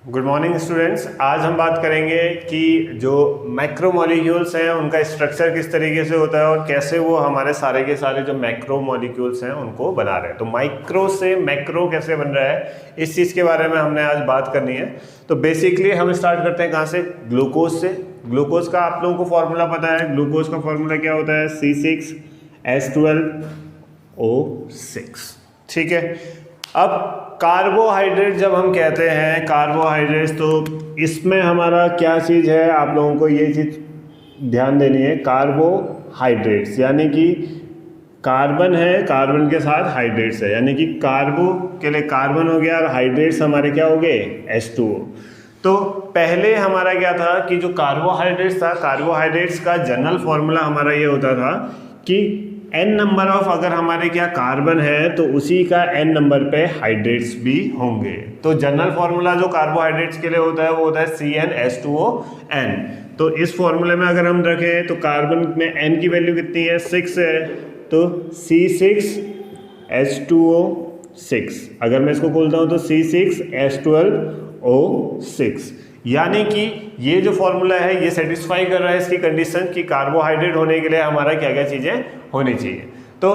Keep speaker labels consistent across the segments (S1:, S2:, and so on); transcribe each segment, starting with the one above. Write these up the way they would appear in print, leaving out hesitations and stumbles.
S1: Good morning students. आज हम बात करेंगे कि जो मैक्रोमोलिक्यूल्स हैं उनका स्ट्रक्चर किस तरीके से होता है और कैसे वो हमारे सारे के सारे जो मैक्रोमोलिक्यूल्स हैं उनको बना रहे हैं। तो माइक्रो से मैक्रो कैसे बन रहा है इस चीज़ के बारे में हमने आज बात करनी है। तो बेसिकली हम स्टार्ट करते हैं कहाँ से? ग्लूकोज से। ग्लूकोज का आप लोगों को फॉर्मूला पता है। ग्लूकोज का फॉर्मूला क्या होता है? C6H12O6। ठीक है। अब कार्बोहाइड्रेट जब हम कहते हैं कार्बोहाइड्रेट्स, तो इसमें हमारा क्या चीज़ है, आप लोगों को ये चीज़ ध्यान देनी है। कार्बोहाइड्रेट्स यानी कि कार्बन है, कार्बन के साथ हाइड्रेट्स है, यानी कि कार्बो के लिए कार्बन हो गया और हाइड्रेट्स हमारे क्या हो गए? H2O। तो पहले हमारा क्या था कि जो कार्बोहाइड्रेट्स था, कार्बोहाइड्रेट्स का जनरल फॉर्मूला हमारा ये होता था कि n नंबर ऑफ अगर हमारे क्या कार्बन है तो उसी का n नंबर पे हाइड्रेट्स भी होंगे। तो जनरल फॉर्मूला जो कार्बोहाइड्रेट्स के लिए होता है वो होता है CnH2ON। तो इस फॉर्मूले में अगर हम रखें तो कार्बन में n की वैल्यू कितनी है? 6 है, तो C6H2O6। अगर मैं इसको खोलता हूँ तो C6H12O6। यानी कि ये जो फॉर्मूला है ये सेटिस्फाई कर रहा है इसकी कंडीशन कि कार्बोहाइड्रेट होने के लिए हमारा क्या क्या चीज़ें होनी चाहिए। तो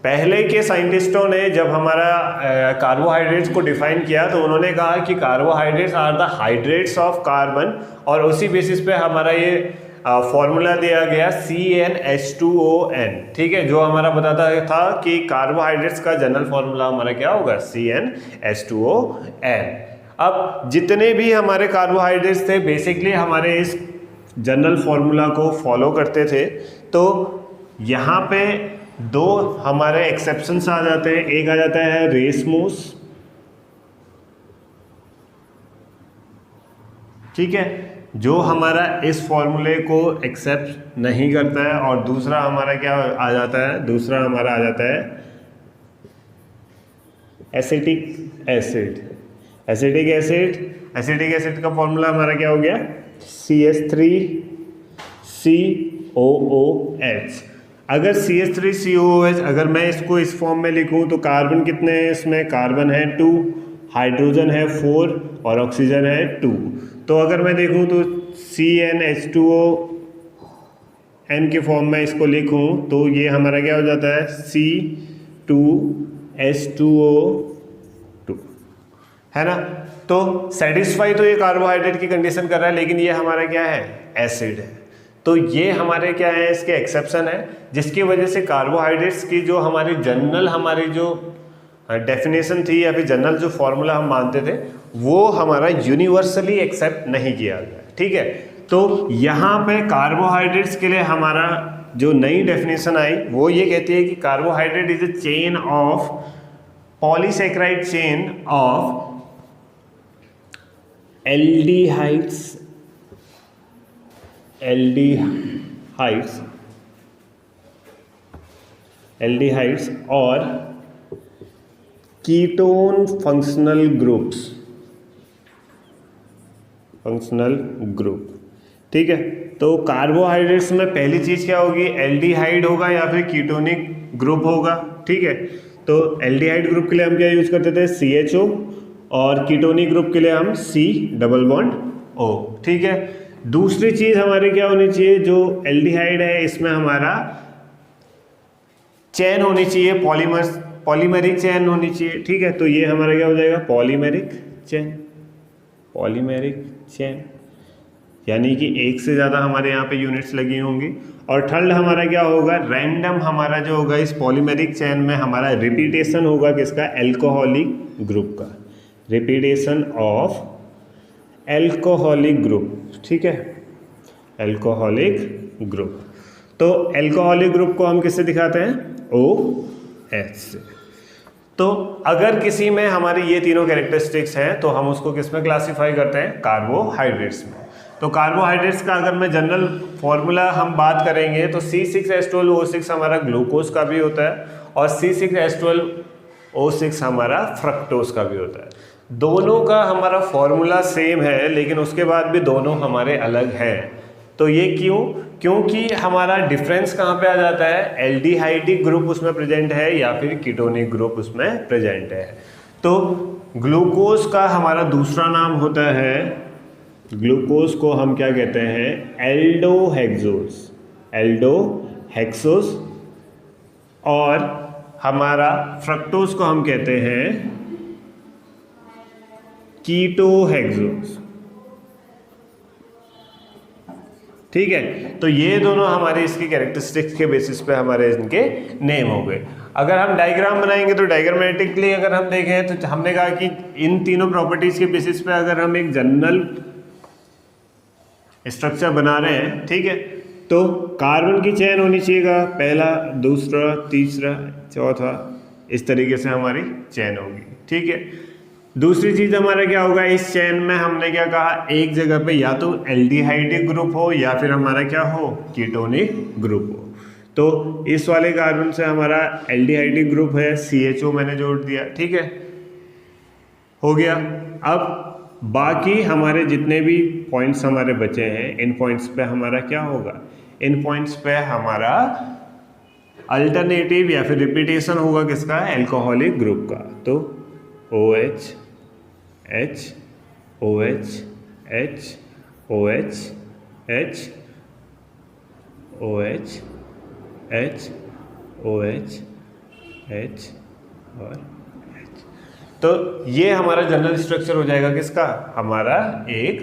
S1: पहले के साइंटिस्टों ने जब हमारा कार्बोहाइड्रेट्स को डिफाइन किया तो उन्होंने कहा कि carbohydrates are the hydrates of carbon, और उसी बेसिस पे हमारा ये फॉर्मूला दिया गया CnH2ON। ठीक है, जो हमारा बताता था कि कार्बोहाइड्रेट्स का जनरल फॉर्मूला हमारा क्या होगा? CnH2ON। अब जितने भी हमारे कार्बोहाइड्रेट्स थे बेसिकली हमारे इस जनरल फॉर्मूला को फॉलो करते थे। तो यहाँ पे दो हमारे एक्सेप्शंस आ जाते हैं। एक आ जाता है रेसमूस, ठीक है, जो हमारा इस फॉर्मूले को एक्सेप्ट नहीं करता है, और दूसरा हमारा क्या आ जाता है? दूसरा हमारा आ जाता है acetic acid. Acetic acid, acetic acid का फॉर्मूला हमारा क्या हो गया? CH3COOH। अगर CH3COOH अगर मैं इसको इस फॉर्म में लिखूं तो कार्बन कितने हैं इसमें? कार्बन है 2, हाइड्रोजन है 4 और ऑक्सीजन है 2। तो अगर मैं देखूं तो CnH2ON के फॉर्म में इसको लिखूं तो ये हमारा क्या हो जाता है? C2H2O2, है ना। तो सेटिस्फाई तो ये कार्बोहाइड्रेट की कंडीशन कर रहा है, लेकिन ये हमारा क्या है? एसिड है। तो ये हमारे क्या है? इसके एक्सेप्शन है, जिसकी वजह से कार्बोहाइड्रेट्स की जो हमारी जनरल हमारी जो डेफिनेशन थी या फिर जनरल जो फॉर्मूला हम मानते थे वो हमारा यूनिवर्सली एक्सेप्ट नहीं किया गया। ठीक है, तो यहाँ पे कार्बोहाइड्रेट्स के लिए हमारा जो नई डेफिनेशन आई वो ये कहती है कि carbohydrate is a chain of polysaccharide chain of aldehydes और कीटोन फंक्शनल ग्रुप। ठीक है, तो कार्बोहाइड्रेट्स में पहली चीज क्या होगी? एल्डिहाइड होगा या फिर कीटोनिक ग्रुप होगा। ठीक है, तो एल्डिहाइड ग्रुप के लिए हम क्या यूज करते थे? CHO, और कीटोनिक ग्रुप के लिए हम C+O। ठीक है, दूसरी चीज हमारे क्या होनी चाहिए? जो एल्डिहाइड है इसमें हमारा चेन होनी चाहिए, पॉलीमेरिक चेन होनी चाहिए। ठीक है, तो ये हमारा क्या हो जाएगा? पॉलीमेरिक चेन, यानी कि एक से ज़्यादा हमारे यहाँ पे यूनिट्स लगी होंगी। और थर्ड हमारा क्या होगा? रैंडम हमारा जो होगा इस पॉलीमेरिक चेन में हमारा रिपीटेशन होगा किसका? एल्कोहलिक ग्रुप का, रिपीटेशन ऑफ एल्कोहलिक ग्रुप। ठीक है, एल्कोहलिक ग्रुप। तो एल्कोहलिक ग्रुप को हम किससे दिखाते हैं? OH से। तो अगर किसी में हमारी ये तीनों कैरेक्टरिस्टिक्स हैं तो हम उसको किस में क्लासीफाई करते हैं? कार्बोहाइड्रेट्स में। तो कार्बोहाइड्रेट्स का अगर मैं जनरल फॉर्मूला हम बात करेंगे तो C6H12O6 हमारा ग्लूकोज का भी होता है और C6H12O6 हमारा फ्रक्टोज का भी होता है। दोनों का हमारा फॉर्मूला सेम है, लेकिन उसके बाद भी दोनों हमारे अलग हैं। तो ये क्यों? क्योंकि हमारा डिफरेंस कहाँ पे आ जाता है? एल्डिहाइडिक ग्रुप उसमें प्रेजेंट है या फिर कीटोनिक ग्रुप उसमें प्रेजेंट है। तो ग्लूकोज का हमारा दूसरा नाम होता है, ग्लूकोज को हम क्या कहते हैं, एल्डोहेक्सोस, एल्डोहेक्सोस। और हमारा फ्रक्टोज को हम कहते हैं कीटोहेक्सोस। ठीक है, तो ये दोनों हमारे इसकी कैरेक्टरिस्टिक्स के बेसिस पे हमारे इनके नेम हो गए। अगर हम डायग्राम बनाएंगे तो डायग्रामेटिकली अगर हम देखें तो हमने कहा कि इन तीनों प्रॉपर्टीज के बेसिस पे अगर हम एक जनरल स्ट्रक्चर बना रहे हैं, ठीक है, तो कार्बन की चेन होनी चाहिएगा, पहला, दूसरा, तीसरा, चौथा, इस तरीके से हमारी चेन होगी। ठीक है, दूसरी चीज हमारा क्या होगा, इस चेन में हमने क्या कहा, एक जगह पे या तो एल्डिहाइडिक ग्रुप हो या फिर हमारा क्या हो, कीटोनिक ग्रुप हो। तो इस वाले कार्बन से हमारा एल्डिहाइडिक ग्रुप है, CHO मैंने जोड़ दिया। ठीक है, हो गया। अब बाकी हमारे जितने भी पॉइंट्स हमारे बचे हैं, इन पॉइंट्स पे हमारा क्या होगा, इन पॉइंट्स पे हमारा अल्टरनेटिव या फिर रिपीटेशन होगा किसका, एल्कोहलिक ग्रुप का। तो OH H OH H OH H OH H OH H और H। तो ये हमारा जनरल स्ट्रक्चर हो जाएगा किसका, हमारा एक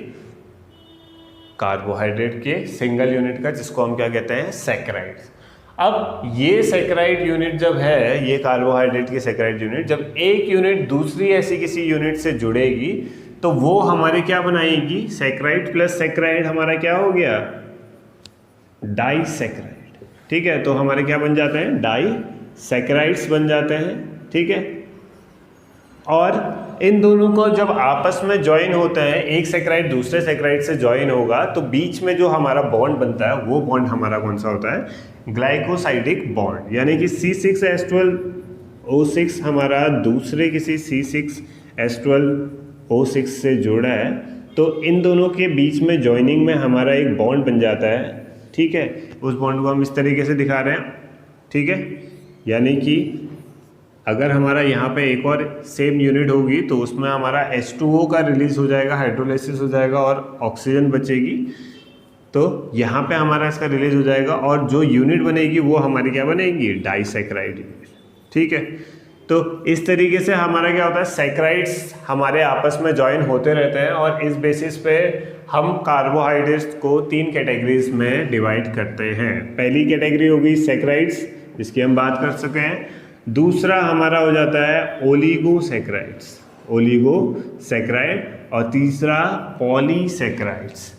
S1: कार्बोहाइड्रेट के सिंगल यूनिट का, जिसको हम क्या कहते हैं, सैकराइड्स। अब ये सैकराइड यूनिट जब है, ये कार्बोहाइड्रेट की सैकराइड यूनिट, जब एक यूनिट दूसरी ऐसी किसी यूनिट से जुड़ेगी तो वो हमारे क्या बनाएगी, सैकराइड प्लस सैकराइड हमारा क्या हो गया, डाइसैकराइड। ठीक है, तो हमारे क्या बन जाते हैं, डाइसैकराइड्स बन जाते हैं। ठीक है, और इन दोनों को जब आपस में ज्वाइन होते हैं, एक सैकराइड दूसरे सैकराइड से ज्वाइन होगा तो बीच में जो हमारा बॉन्ड बनता है वो बॉन्ड हमारा कौन सा होता है, ग्लाइकोसाइडिक बॉन्ड। यानी कि C6H12O6 हमारा दूसरे किसी C6H12O6 से जुड़ा है, तो इन दोनों के बीच में ज्वाइनिंग में हमारा एक बॉन्ड बन जाता है। ठीक है, उस बॉन्ड को हम इस तरीके से दिखा रहे हैं। ठीक है, यानी कि अगर हमारा यहाँ पे एक और सेम यूनिट होगी तो उसमें हमारा H2O का रिलीज हो जाएगा, हाइड्रोलाइसिस हो जाएगा और ऑक्सीजन बचेगी, तो यहाँ पे हमारा इसका रिलीज हो जाएगा और जो यूनिट बनेगी वो हमारी क्या बनेगी, डाइसैकराइड यूनिट। ठीक है, तो इस तरीके से हमारा क्या होता है, सैकराइड्स हमारे आपस में ज्वाइन होते रहते हैं और इस बेसिस पे हम कार्बोहाइड्रेट्स को 3 कैटेगरीज में डिवाइड करते हैं। पहली कैटेगरी होगी सैकराइड्स, जिसकी हम बात कर सके हैं। दूसरा हमारा हो जाता है ओलिगोसैकराइड्स, ओलिगोसैकराइड, और तीसरा पॉलीसैकराइड्स।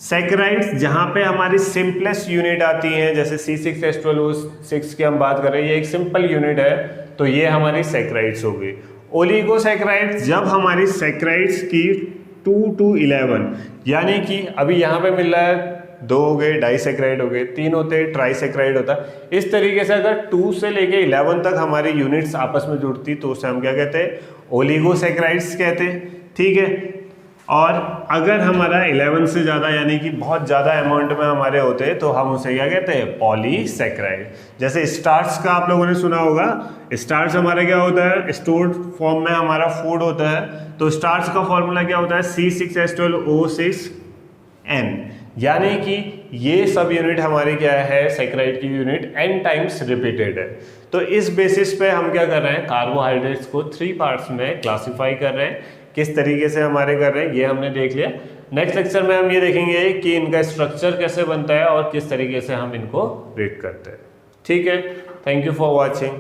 S1: सैकराइड्स जहाँ पे हमारी सिंपलेस्ट यूनिट आती हैं, जैसे C6H12O6 की हम बात कर रहे हैं, ये एक सिंपल यूनिट है, तो ये हमारी सैकराइड्स हो गई। ओलिगोसैकराइड्स जब हमारी सैकराइड्स की 2 to 11, यानी कि अभी यहाँ पे मिल रहा है 2 हो गए, डाइसैकराइड हो गए, 3 होते ट्राइसैकराइड होता। इस तरीके से अगर 2 से लेके 11 तक हमारी यूनिट्स आपस में जुड़ती तो उसे हम क्या कहते हैं, ओलिगोसैकराइड्स कहते हैं। ठीक है, और अगर हमारा 11 से ज़्यादा यानी कि बहुत ज़्यादा अमाउंट में हमारे होते हैं तो हम उसे क्या कहते हैं, पॉलीसैकराइड। जैसे स्टार्च का आप लोगों ने सुना होगा, स्टार्च हमारा क्या होता है, स्टोर्ड फॉर्म में हमारा फूड होता है, तो स्टार्च का फॉर्मूला क्या होता है, C6H12O6N, यानी कि ये सब यूनिट हमारी क्या है, सैकराइड की यूनिट n टाइम्स रिपीटेड है। तो इस बेसिस पे हम क्या कर रहे हैं, कार्बोहाइड्रेट्स को 3 पार्ट्स में क्लासिफाई कर रहे हैं। किस तरीके से हमारे कर रहे हैं ये हमने देख लिया। नेक्स्ट लेक्चर में हम ये देखेंगे कि इनका स्ट्रक्चर कैसे बनता है और किस तरीके से हम इनको रीड करते हैं। ठीक है, थैंक यू फॉर वॉचिंग।